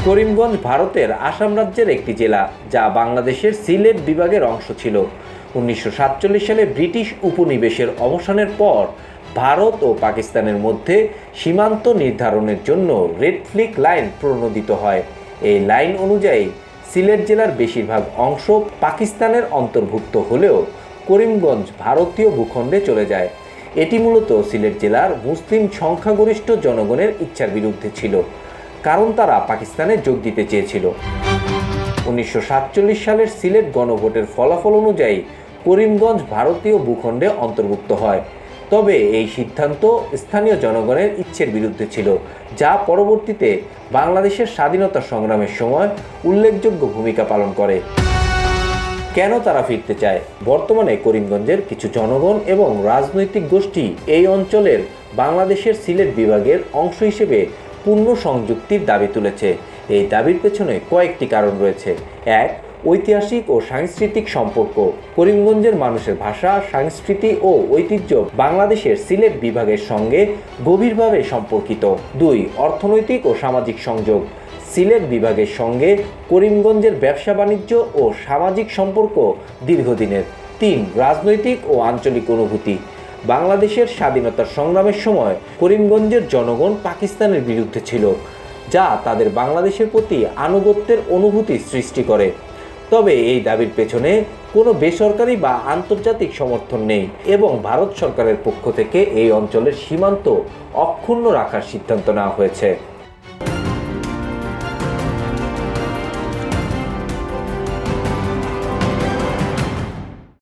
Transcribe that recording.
করিমগঞ্জ ভারতের আসাম রাজ্যের একটি জেলা, যা বাংলাদেশের সিলেট বিভাগের অংশ ছিল। 1947 সালে ব্রিটিশ উপনিবেশের অবসানের পর ভারত ও পাকিস্তানের মধ্যে সীমান্ত নির্ধারণের জন্য রেড ফ্লিক লাইন প্রণোদিত হয়। এই লাইন অনুযায়ী সিলেট জেলার বেশিরভাগ অংশ পাকিস্তানের অন্তর্ভুক্ত হলেও করিমগঞ্জ ভারতীয় ভূখণ্ডে চলে যায়। এটি মূলত সিলেট জেলার মুসলিম সংখ্যাগরিষ্ঠ জনগণের ইচ্ছার বিরুদ্ধে ছিল, কারণ তারা পাকিস্তানে যোগ দিতে চেয়েছিল। 1947 সালের সিলেট গণভোটের ফলাফল অনুযায়ী করিমগঞ্জ ভারতীয় ভূখণ্ডে অন্তর্ভুক্ত হয়। তবে এই সিদ্ধান্ত স্থানীয় জনগণের ইচ্ছের বিরুদ্ধে ছিল, যা পরবর্তীতে বাংলাদেশের স্বাধীনতা সংগ্রামের সময় উল্লেখযোগ্য ভূমিকা পালন করে। কেন তারা ফিরতে চায়? বর্তমানে করিমগঞ্জের কিছু জনগণ এবং রাজনৈতিক গোষ্ঠী এই অঞ্চলের বাংলাদেশের সিলেট বিভাগের অংশ হিসেবে পূর্ণ সংযুক্তির দাবি তুলেছে। এই দাবির পেছনে কয়েকটি কারণ রয়েছে। এক, ঐতিহাসিক ও সাংস্কৃতিক সম্পর্ক। করিমগঞ্জের মানুষের ভাষা, সংস্কৃতি ও ঐতিহ্য বাংলাদেশের সিলেট বিভাগের সঙ্গে গভীরভাবে সম্পর্কিত। দুই, অর্থনৈতিক ও সামাজিক সংযোগ। সিলেট বিভাগের সঙ্গে করিমগঞ্জের ব্যবসা বাণিজ্য ও সামাজিক সম্পর্ক দীর্ঘদিনের। তিন, রাজনৈতিক ও আঞ্চলিক অনুভূতি। বাংলাদেশের স্বাধীনতার সংগ্রামের সময় করিমগঞ্জের জনগণ পাকিস্তানের বিরুদ্ধে ছিল, যা তাদের বাংলাদেশের প্রতি আনুগত্যের অনুভূতি সৃষ্টি করে। তবে এই দাবির পেছনে কোনো বেসরকারি বা আন্তর্জাতিক সমর্থন নেই এবং ভারত সরকারের পক্ষ থেকে এই অঞ্চলের সীমান্ত অক্ষুণ্ণ রাখার সিদ্ধান্ত নেওয়া হয়েছে।